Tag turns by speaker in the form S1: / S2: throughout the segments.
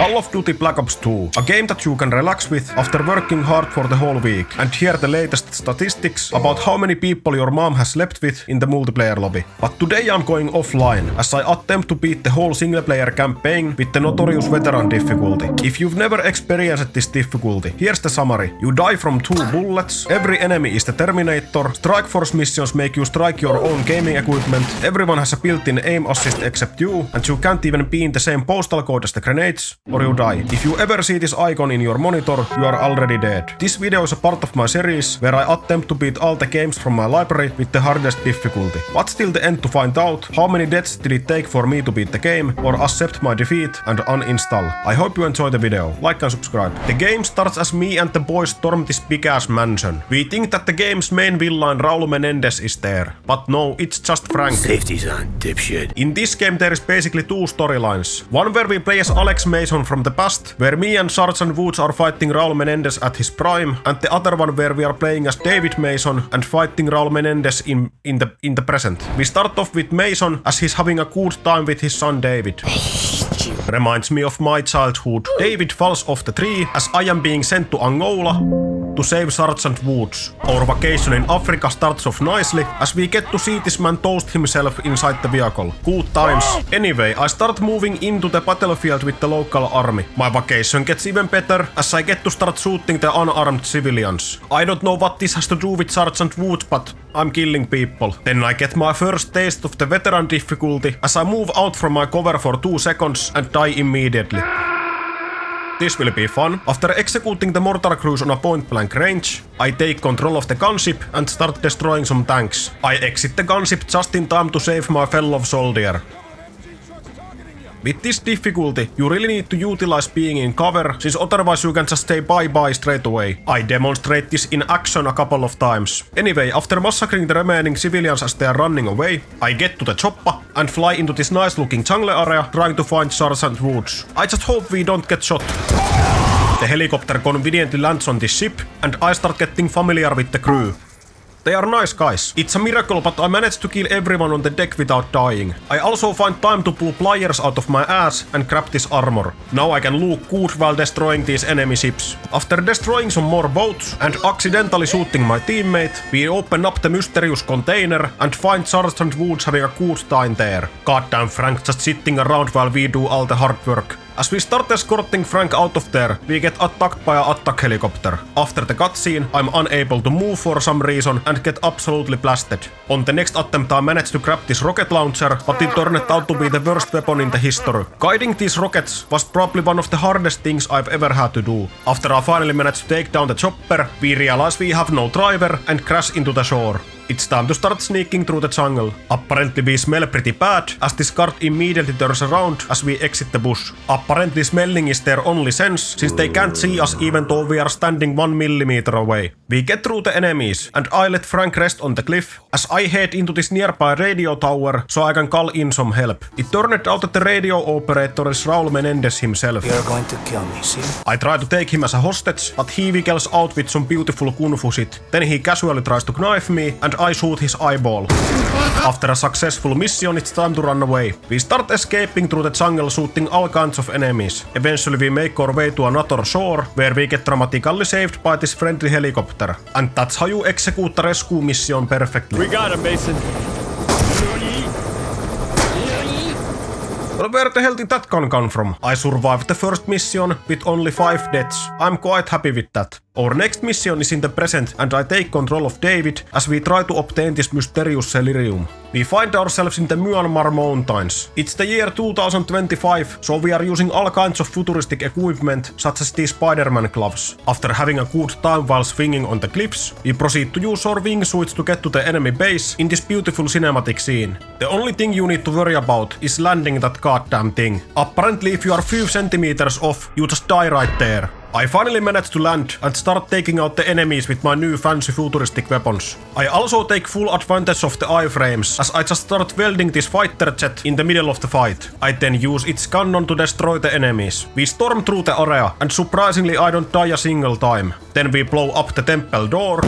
S1: Call of Duty Black Ops 2, a game that you can relax with after working hard for the whole week and hear the latest statistics about how many people your mom has slept with in the multiplayer lobby. But today I'm going offline as I attempt to beat the whole single player campaign with the notorious veteran difficulty. If you've never experienced this difficulty, here's the summary. You die from 2 bullets, every enemy is the Terminator, Strike Force missions make you strike your own gaming equipment, everyone has a built-in aim assist except you, and you can't even be in the same postal code as the grenades, or you die. If you ever see this icon in your monitor, you are already dead. This video is a part of my series where I attempt to beat all the games from my library with the hardest difficulty. What's till the end to find out how many deaths did it take for me to beat the game, or accept my defeat and uninstall. I hope you enjoy the video, like and subscribe. The game starts as me and the boys storm this big ass mansion. We think that the game's main villain Raul Menendez is there, but no, it's just Frank.
S2: Safety's on, dipshit.
S1: In this game there is basically 2 storylines. One where we play as Alex Mason from the past, where me and Sergeant Woods are fighting Raul Menendez at his prime, and the other one where we are playing as David Mason and fighting Raul Menendez in the present. We start off with Mason as he's having a good time with his son David. Reminds me of my childhood. David falls off the tree as I am being sent to Angola to save Sergeant Woods. Our vacation in Africa starts off nicely as we get to see this man toast himself inside the vehicle. Good times. Anyway, I start moving into the battlefield with the local army. My vacation gets even better as I get to start shooting the unarmed civilians. I don't know what this has to do with Sergeant Woods, but I'm killing people. Then I get my first taste of the veteran difficulty as I move out from my cover for 2 seconds and die immediately. This will be fun. After executing the mortar crews on a point-blank range, I take control of the gunship and start destroying some tanks. I exit the gunship just in time to save my fellow soldier. With this difficulty, you really need to utilize being in cover, since otherwise you can just say bye-bye straight away. I demonstrate this in action a couple of times. Anyway, after massacring the remaining civilians as they are running away, I get to the chopper and fly into this nice-looking jungle area trying to find Sergeant Woods. I just hope we don't get shot. The helicopter conveniently lands on this ship, and I start getting familiar with the crew. They are nice guys. It's a miracle, but I managed to kill everyone on the deck without dying. I also find time to pull pliers out of my ass and grab this armor. Now I can look good while destroying these enemy ships. After destroying some more boats and accidentally shooting my teammate, we open up the mysterious container and find Sergeant Woods having a good time there. Goddamn Frank just sitting around while we do all the hard work. As we start escorting Frank out of there, we get attacked by an attack helicopter. After the cutscene, I'm unable to move for some reason and get absolutely blasted. On the next attempt I managed to grab this rocket launcher, but it turned out to be the worst weapon in the history. Guiding these rockets was probably one of the hardest things I've ever had to do. After I finally managed to take down the chopper, we realize we have no driver and crash into the shore. It's time to start sneaking through the jungle. Apparently we smell pretty bad, as this guard immediately turns around as we exit the bush. Apparently smelling is their only sense, since they can't see us even though we are standing 1 millimeter away. We get through the enemies, and I let Frank rest on the cliff, as I head into this nearby radio tower so I can call in some help. It turned out that the radio operator is Raul Menendez himself.
S2: You're going to kill me, see?
S1: I try to take him as a hostage, but he wiggles out with some beautiful kung fu shit. Then he casually tries to knife me, and I shoot his eyeball. After a successful mission, it's time to run away. We start escaping through the jungle shooting all kinds of enemies. Eventually we make our way to another shore, where we get dramatically saved by this friendly helicopter. And that's how you execute the rescue mission perfectly.
S3: We got him, Mason.
S1: Well, where the hell did that gun come from? I survived the first mission with only 5 deaths. I'm quite happy with that. Our next mission is in the present, and I take control of David as we try to obtain this mysterious Celerium. We find ourselves in the Myanmar mountains. It's the year 2025, so we are using all kinds of futuristic equipment, such as these Spider-Man gloves. After having a good time while swinging on the cliffs, we proceed to use our wingsuits to get to the enemy base in this beautiful cinematic scene. The only thing you need to worry about is landing that goddamn thing. Apparently, if you are few centimeters off, you just die right there. I finally managed to land and start taking out the enemies with my new fancy futuristic weapons. I also take full advantage of the iframes, as I just start welding this fighter jet in the middle of the fight. I then use its cannon to destroy the enemies. We storm through the area, and surprisingly I don't die a single time. Then we blow up the temple door,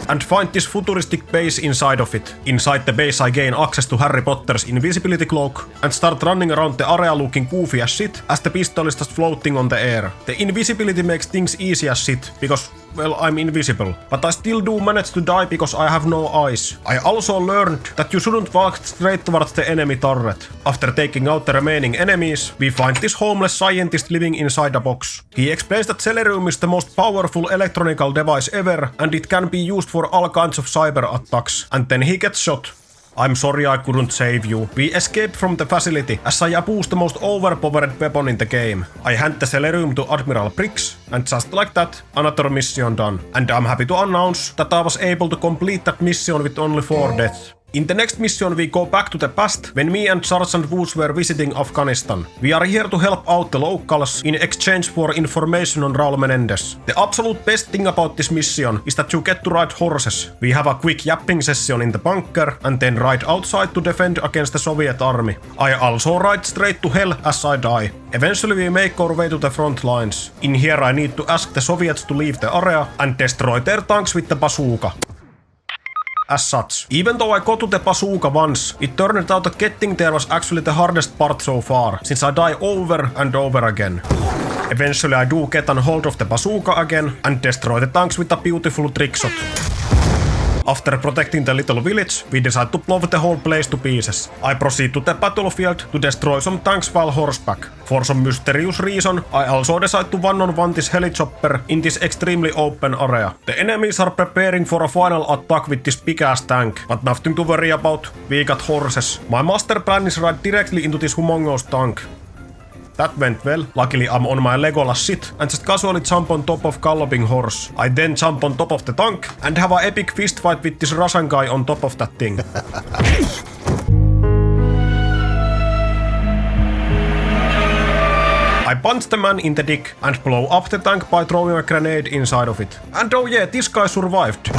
S1: and find this futuristic base inside of it. Inside the base I gain access to Harry Potter's invisibility cloak and start running around the area looking goofy as shit as the pistol is just floating on the air. The invisibility makes things easy as shit because, well, I'm invisible. But I still do manage to die because I have no eyes. I also learned that you shouldn't walk straight towards the enemy turret. After taking out the remaining enemies, we find this homeless scientist living inside a box. He explains that Celerium is the most powerful electronical device ever and it can be used for all kinds of cyber attacks. And then he gets shot. I'm sorry I couldn't save you. We escape from the facility as I abuse the most overpowered weapon in the game. I hand the Celerium to Admiral Briggs, and just like that, another mission done. And I'm happy to announce that I was able to complete that mission with only 4 deaths. In the next mission we go back to the past when me and Sergeant Woods were visiting Afghanistan. We are here to help out the locals in exchange for information on Raul Menendez. The absolute best thing about this mission is that you get to ride horses. We have a quick yapping session in the bunker and then ride outside to defend against the Soviet army. I also ride straight to hell as I die. Eventually we make our way to the front lines. In here I need to ask the Soviets to leave the area and destroy their tanks with the bazooka. As such, even though I got to the bazooka once, it turned out that getting there was actually the hardest part so far, since I die over and over again. Eventually I do get on hold of the bazooka again and destroy the tanks with a beautiful trick shot. After protecting the little village, we decide to blow the whole place to pieces. I proceed to the battlefield to destroy some tanks while horseback. For some mysterious reason, I also decide to one-on-one this helichopper in this extremely open area. The enemies are preparing for a final attack with this big-ass tank, but nothing to worry about, we got horses. My master plan is ride directly into this humongous tank. That went well. Luckily I'm on my Legolas shit and just casually jump on top of galloping horse. I then jump on top of the tank and have an epic fist fight with this Russian guy on top of that thing. I punch the man in the dick and blow up the tank by throwing a grenade inside of it. And oh yeah, this guy survived.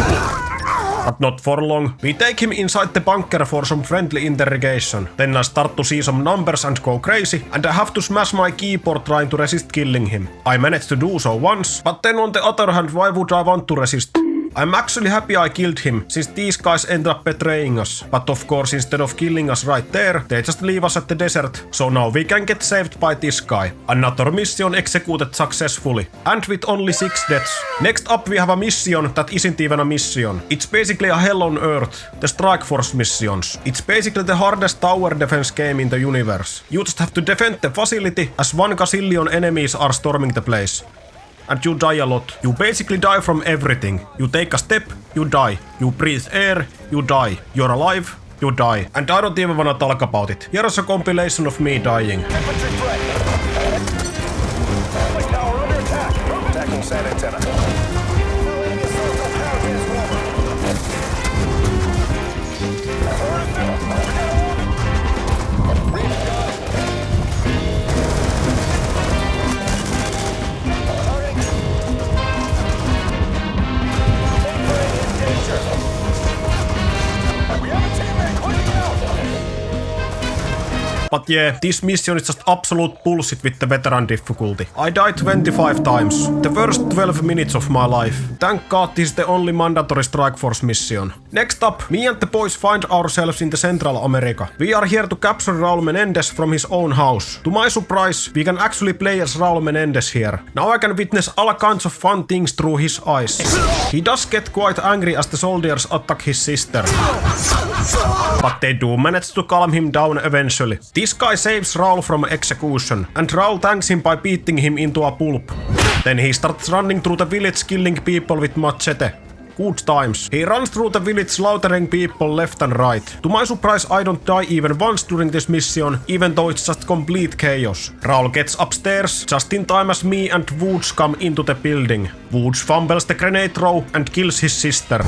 S1: But not for long. We take him inside the bunker for some friendly interrogation. Then I start to see some numbers and go crazy, and I have to smash my keyboard trying to resist killing him. I managed to do so once, but then on the other hand, why would I want to resist? I'm actually happy I killed him, since these guys end up betraying us. But of course, instead of killing us right there, they just leave us at the desert. So now we can get saved by this guy. Another mission executed successfully, and with only 6 deaths. Next up we have a mission that isn't even a mission. It's basically a hell on earth, the Strike Force missions. It's basically the hardest tower defense game in the universe. You just have to defend the facility as 1 gazillion enemies are storming the place. And you die a lot. You basically die from everything. You take a step, you die. You breathe air, you die. You're alive, you die. And I don't even wanna talk about it. Here's a compilation of me dying. But yeah, this mission is just absolute bullshit with the veteran difficulty. I died 25 times. The worst 12 minutes of my life. Thank God this is the only mandatory Strike Force mission. Next up, me and the boys find ourselves in the Central America. We are here to capture Raul Menendez from his own house. To my surprise, we can actually play as Raul Menendez here. Now I can witness all kinds of fun things through his eyes. He does get quite angry as the soldiers attack his sister. But they do manage to calm him down eventually. This guy saves Raul from execution, and Raul thanks him by beating him into a pulp. Then he starts running through the village killing people with machete. Good times. He runs through the village slaughtering people left and right. To my surprise, I don't die even once during this mission, even though it's just complete chaos. Raul gets upstairs just in time as me and Woods come into the building. Woods fumbles the grenade throw and kills his sister.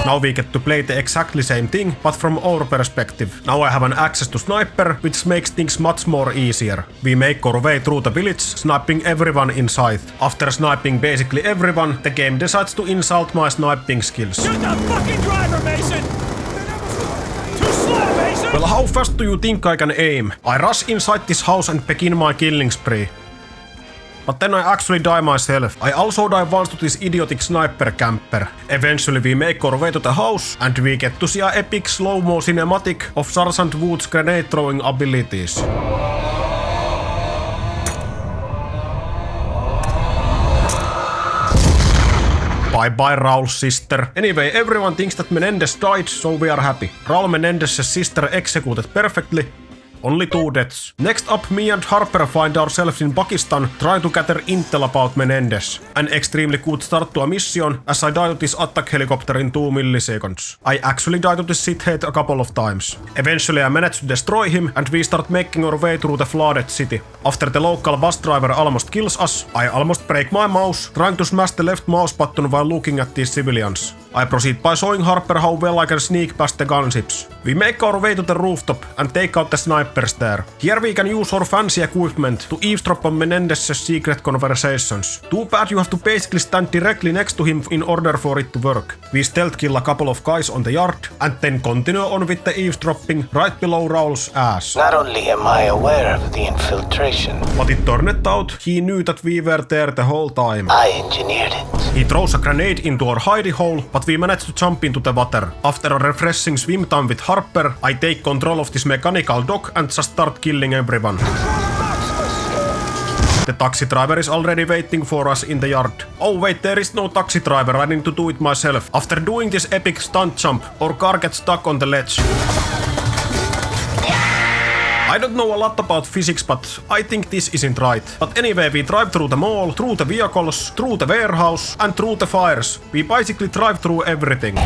S1: Now we get to play the exactly same thing, but from our perspective. Now I have an access to sniper, which makes things much more easier. We make our way through the village, sniping everyone in sight. After sniping basically everyone, the game decides to insult my sniping skills.
S3: Shoot the fucking driver, Mason! Too slow, Mason!
S1: Well, how fast do you think I can aim? I rush inside this house and begin my killing spree. but then I actually die myself. I also die once to this idiotic sniper camper. Eventually we make our way to the house, and we get to see an epic slow-mo cinematic of Sergeant Wood's grenade throwing abilities. Bye-bye, Raul's sister. Anyway, everyone thinks that Menendez died, so we are happy. Raul Menendez's sister executed perfectly. Only 2 deaths. Next up, me and Harper find ourselves in Pakistan trying to gather intel about Menendez. An extremely good start to a mission, as I died to this attack helicopter in 2 milliseconds. I actually died to this shithead a couple of times. Eventually I managed to destroy him, and we start making our way through the flooded city. After the local bus driver almost kills us, I almost break my mouse, trying to smash the left mouse button while looking at these civilians. I proceed by showing Harper how well I can sneak past the gunships. We make our way to the rooftop and take out the snipers there. Here we can use our fancy equipment to eavesdrop on Menendez's secret conversations. Too bad you have to basically stand directly next to him in order for it to work. We stealth kill a couple of guys on the yard and then continue on with the eavesdropping right below Raul's ass.
S2: Not only am I aware of the infiltration,
S1: But it turned out he knew that we were there the whole time.
S2: I engineered it.
S1: He throws a grenade into our hidey hole, but we manage to jump into the water. After a refreshing swim time with Harper, I take control of this mechanical dog and just start killing everyone. The taxi driver is already waiting for us in the yard. Oh wait, there is no taxi driver, I need to do it myself. After doing this epic stunt jump, our car gets stuck on the ledge. I don't know a lot about physics, but I think this isn't right. But anyway, we drive through the mall, through the vehicles, through the warehouse, and through the fires. We basically drive through everything.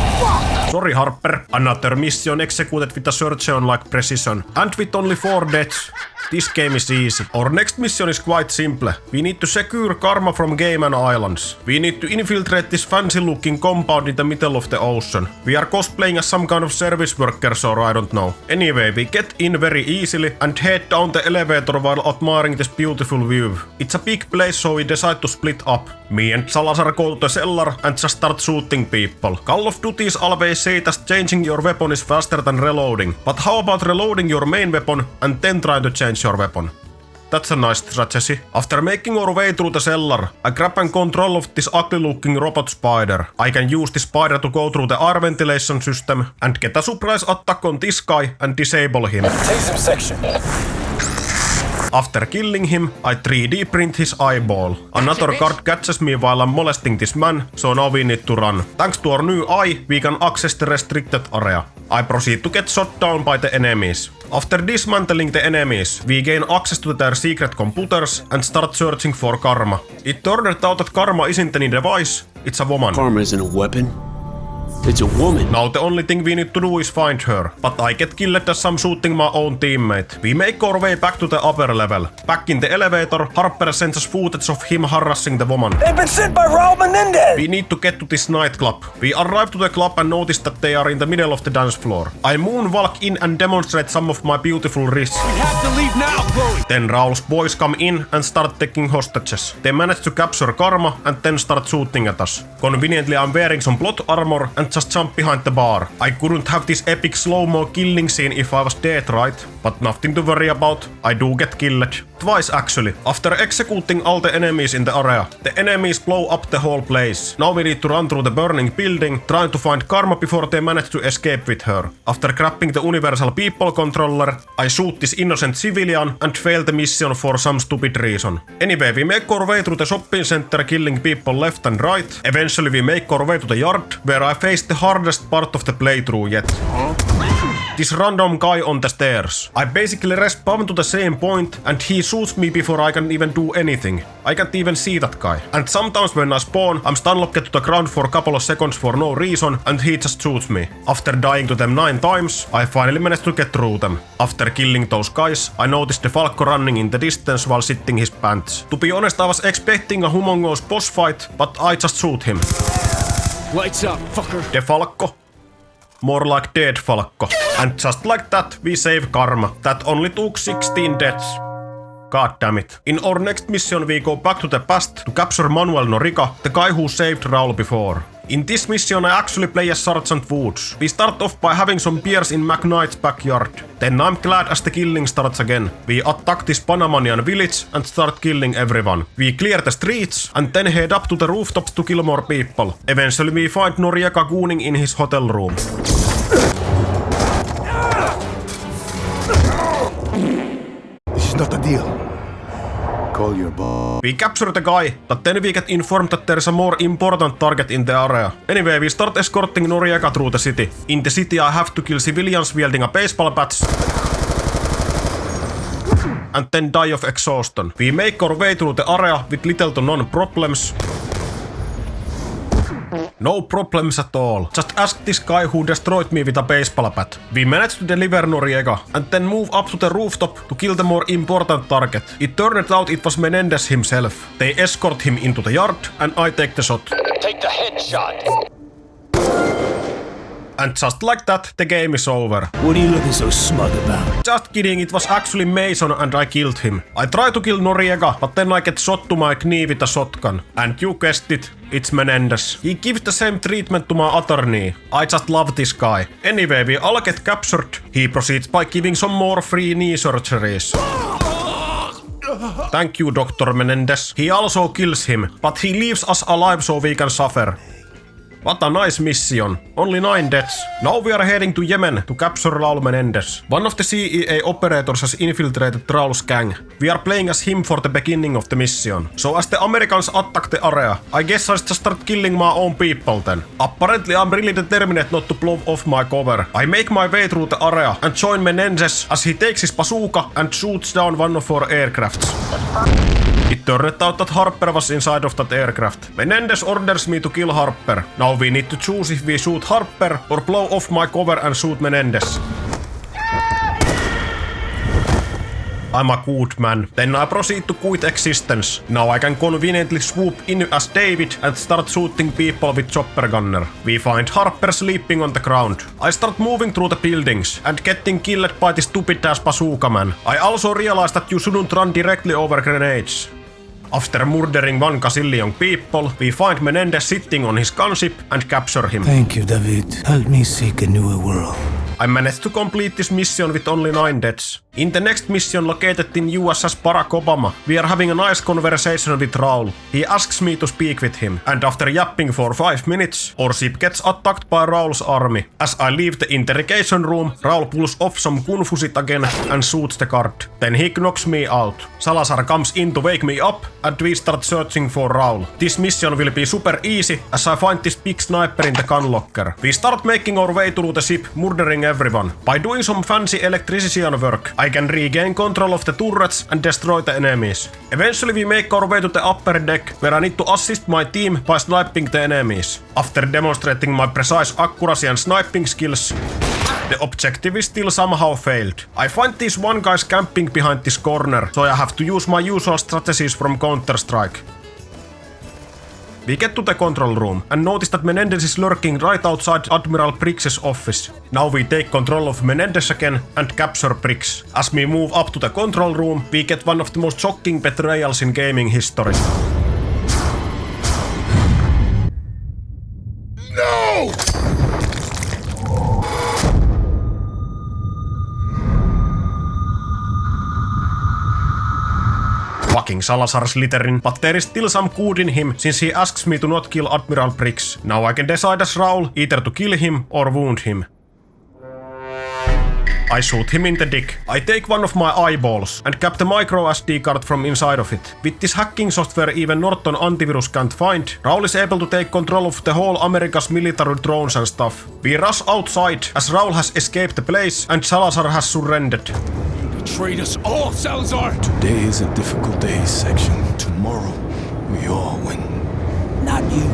S1: Sorry, Harper. Another mission executed with a surgeon-like precision. And with only 4 deaths. This game is easy. Our next mission is quite simple. We need to secure Karma from Cayman Islands. We need to infiltrate this fancy-looking compound in the middle of the ocean. We are cosplaying as some kind of service workers or I don't know. Anyway, we get in very easily and head down the elevator while admiring this beautiful view. It's a big place, so we decide to split up. Me and Salazar go to the cellar and just start shooting people. Call of Duties always say that changing your weapon is faster than reloading. But how about reloading your main weapon and then trying to change your weapon? That's a nice strategy. After making our way through the cellar, I grab and control of this ugly looking robot spider. I can use this spider to go through the air ventilation system and get a surprise attack on this guy and disable him.
S3: Take some section.
S1: After killing him, I 3D print his eyeball. Another guard catches me while I'm molesting this man, so now we need to run. Thanks to our new eye, we can access the restricted area. I proceed to get shot down by the enemies. After dismantling the enemies, we gain access to their secret computers and start searching for Karma. It turned out that Karma isn't any device, it's a woman.
S2: Karma isn't a weapon. It's a woman.
S1: Now the only thing we need to do is find her, but I get killed as I'm shooting my own teammate. We make our way back to the upper level. Back in the elevator, Harper sends us footage of him harassing the woman.
S3: They've been sent by Raul Menendez!
S1: We need to get to this nightclub. We arrive to the club and notice that they are in the middle of the dance floor. I moonwalk in and demonstrate some of my beautiful wrists.
S3: We have to leave now, Chloe!
S1: Then Raul's boys come in and start taking hostages. They manage to capture Karma and then start shooting at us. Conveniently, I'm wearing some plot armor and just jump behind the bar. I couldn't have this epic slow-mo killing scene if I was dead, right? But nothing to worry about. I do get killed. Twice actually. After executing all the enemies in the area, the enemies blow up the whole place. Now we need to run through the burning building, trying to find Karma before they manage to escape with her. After grabbing the Universal People Controller, I shoot this innocent civilian and fail the mission for some stupid reason. Anyway, we make our way through the shopping center, killing people left and right. Eventually we make our way to the yard, where I face the hardest part of the playthrough yet. This random guy on the stairs. I basically respawn to the same point and he shoots me before I can even do anything. I can't even see that guy. And sometimes when I spawn, I'm stunlocked to the ground for a couple of seconds for no reason and he just shoots me. After dying to them 9 times, I finally managed to get through them. After killing those guys, I noticed the Falco running in the distance while sitting his pants. To be honest, I was expecting a humongous boss fight, but I just shoot him.
S3: Lights up, fucker!
S1: The Falco. More like dead Falco. And just like that, we save Karma. That only took 16 deaths. God damn it. In our next mission, we go back to the past to capture Manuel Noriga, the guy who saved Raul before. In this mission I actually play as Sergeant Woods. We start off by having some beers in McKnight's backyard. Then I'm glad as the killing starts again. We attack this Panamanian village and start killing everyone. We clear the streets and then head up to the rooftops to kill more people. Eventually we find Noriega gooning in his hotel room.
S4: This is not a deal. Call your boss.
S1: We capture the guy, but then we get informed that there is a more important target in the area. Anyway, we start escorting Noriega through the city. In the city I have to kill civilians wielding a baseball bat and then die of exhaustion. We make our way through the area with little to none problems. No problems at all. Just ask this guy who destroyed me with a baseball bat. We managed to deliver Noriega and then move up to the rooftop to kill the more important target. It turned out it was Menendez himself. They escort him into the yard and I take the shot.
S2: Take the headshot.
S1: And just like that, the game is over.
S3: What are you looking so smug about?
S1: Just kidding, it was actually Mason and I killed him. I try to kill Noriega, but then I get shot to my knee with a shotgun. And you guessed it, it's Menendez. He gives the same treatment to my other knee. I just love this guy. Anyway, we all get captured. He proceeds by giving some more free knee surgeries. Thank you, Dr. Menendez. He also kills him, but he leaves us alive so we can suffer. What a nice mission. Only 9 deaths. Now we are heading to Yemen to capture Raul Menendez. One of the CEA operators has infiltrated Raul's gang. We are playing as him for the beginning of the mission. So as the Americans attack the area, I guess I just start killing my own people then. Apparently I'm really determined not to blow off my cover. I make my way through the area and join Menendez as he takes his bazooka and shoots down one of our aircrafts. It turned out that Harper was inside of that aircraft. Menendez orders me to kill Harper. Now we need to choose if we shoot Harper or blow off my cover and shoot Menendez. I'm a good man. Then I proceed to quit existence. Now I can conveniently swoop in as David and start shooting people with chopper gunner. We find Harper sleeping on the ground. I start moving through the buildings and getting killed by this stupid ass bazooka man. I also realize that you shouldn't run directly over grenades. After murdering 1 gazillion people, we find Menendez sitting on his gunship and capture him.
S5: Thank you, David. Help me seek a newer world.
S1: I managed to complete this mission with only 9 deaths. In the next mission located in US as Barack Obama, we are having a nice conversation with Raul. He asks me to speak with him, and after yapping for 5 minutes, our ship gets attacked by Raul's army. As I leave the interrogation room, Raul pulls off some kung fu shit again and shoots the guard. Then he knocks me out. Salazar comes in to wake me up, and we start searching for Raul. This mission will be super easy as I find this big sniper in the gun locker. We start making our way through the ship, murdering everyone. By doing some fancy electrician work, I can regain control of the turrets and destroy the enemies. Eventually we make our way to the upper deck, where I need to assist my team by sniping the enemies. After demonstrating my precise accuracy and sniping skills, the objective is still somehow failed. I find these 1 guys camping behind this corner, so I have to use my usual strategies from Counter-Strike. We get to the control room and notice that Menendez is lurking right outside Admiral Briggs' office. Now we take control of Menendez again and capture Briggs. As we move up to the control room, we get one of the most shocking betrayals in gaming history.
S4: No!
S1: Fucking Salazar Slytherin, but there is still some good in him since he asks me to not kill Admiral Briggs. Now I can decide as Raul either to kill him or wound him. I shoot him in the dick. I take one of my eyeballs and cap the micro SD card from inside of it. With this hacking software even Norton antivirus can't find, Raul is able to take control of the whole America's military drones and stuff. We rush outside as Raul has escaped the place and Salazar has surrendered.
S3: Betrayed us all, Salazar!
S5: Today is a difficult day, Section. Tomorrow, we all win. Not you.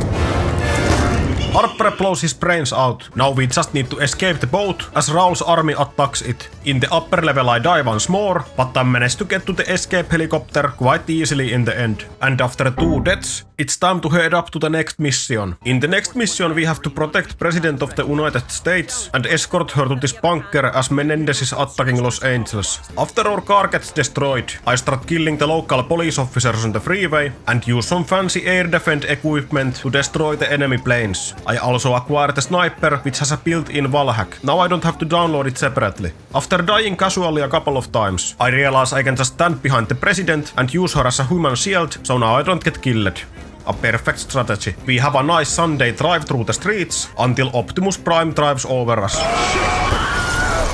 S1: Harper blows his brains out. Now we just need to escape the boat as Raul's army attacks it. In the upper level I die once more, but I managed to get to the escape helicopter quite easily in the end. And after 2 deaths, it's time to head up to the next mission. In the next mission we have to protect President of the United States and escort her to this bunker as Menendez is attacking Los Angeles. After our car gets destroyed, I start killing the local police officers on the freeway and use some fancy air defense equipment to destroy the enemy planes. I also acquired a sniper which has a built-in wall hack. Now I don't have to download it separately. After dying casually a couple of times, I realize I can just stand behind the president and use her as a human shield, so now I don't get killed. A perfect strategy. We have a nice Sunday drive through the streets until Optimus Prime drives over us.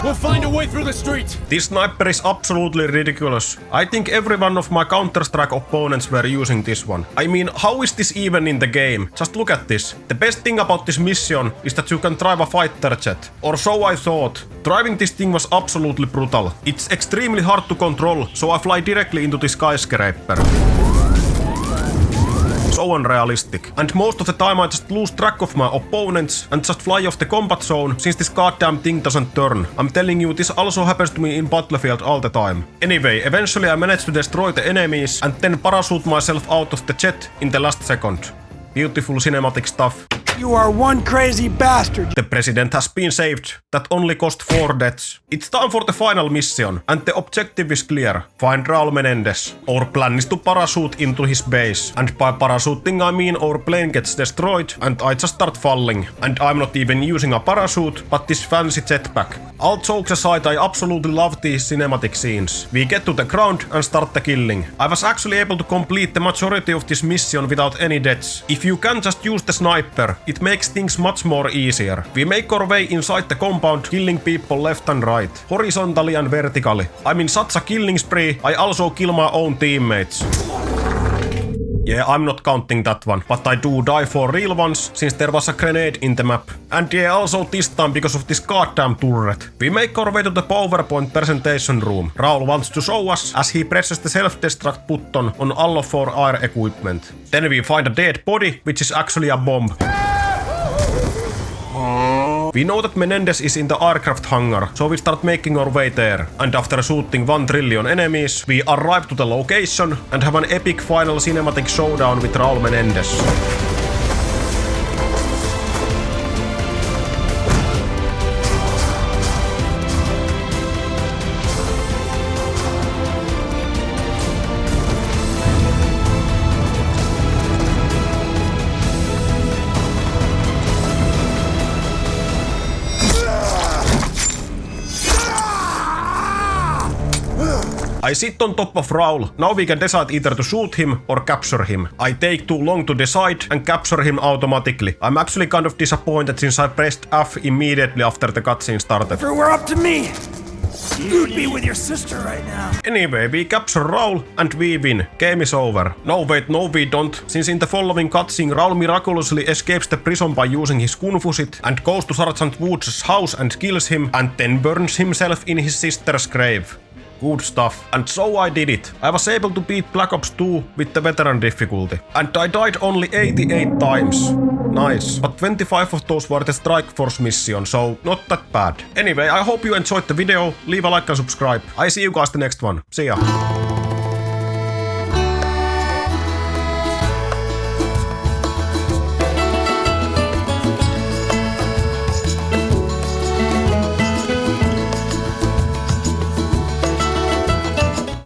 S5: We'll find a way through the streets.
S1: This sniper is absolutely ridiculous. I think every one of my Counter-Strike opponents were using this one. I mean, how is this even in the game? Just look at this. The best thing about this mission is that you can drive a fighter jet. Or so I thought. Driving this thing was absolutely brutal. It's extremely hard to control, so I fly directly into the skyscraper. So unrealistic. And most of the time I just lose track of my opponents and just fly off the combat zone since this goddamn thing doesn't turn. I'm telling you, this also happens to me in Battlefield all the time. Anyway, eventually I managed to destroy the enemies and then parachute myself out of the jet in the last second. Beautiful cinematic stuff.
S3: You are one crazy bastard.
S1: The president has been saved. That only cost 4 deaths. It's time for the final mission, and the objective is clear. Find Raul Menendez. Our plan is to parachute into his base. And by parachuting I mean our plane gets destroyed and I just start falling. And I'm not even using a parachute, but this fancy jetpack. All jokes aside, I absolutely love these cinematic scenes. We get to the ground and start the killing. I was actually able to complete the majority of this mission without any deaths. If you can just use the sniper, it makes things much more easier. We make our way inside the compound, killing people left and right, horizontally and vertically. I'm in such a killing spree, I also kill my own teammates. Yeah, I'm not counting that one, but I do die for real ones, since there was a grenade in the map. And yeah, also this time because of this goddamn turret. We make our way to the PowerPoint presentation room. Raul wants to show us as he presses the self-destruct button on all of our air equipment. Then we find a dead body, which is actually a bomb. We know that Menendez is in the aircraft hangar, so we start making our way there. And after shooting 1 trillion enemies, we arrive to the location and have an epic final cinematic showdown with Raul Menendez. I sit on top of Raul. Now we can decide either to shoot him or capture him. I take too long to decide and capture him automatically. I'm actually kind of disappointed since I pressed F immediately after the cutscene started.
S3: If it were up to me, you'd be with your sister right now.
S1: Anyway, we capture Raul and we win. Game is over. No wait, no we don't. Since in the following cutscene Raul miraculously escapes the prison by using his Kunfusit and goes to Sergeant Woods' house and kills him and then burns himself in his sister's grave. Good stuff. And so I did it. I was able to beat Black Ops 2 with the veteran difficulty. And I died only 88 times. Nice. But 25 of those were the Strike Force mission, so not that bad. Anyway, I hope you enjoyed the video. Leave a like and subscribe. I see you guys the next one. See ya.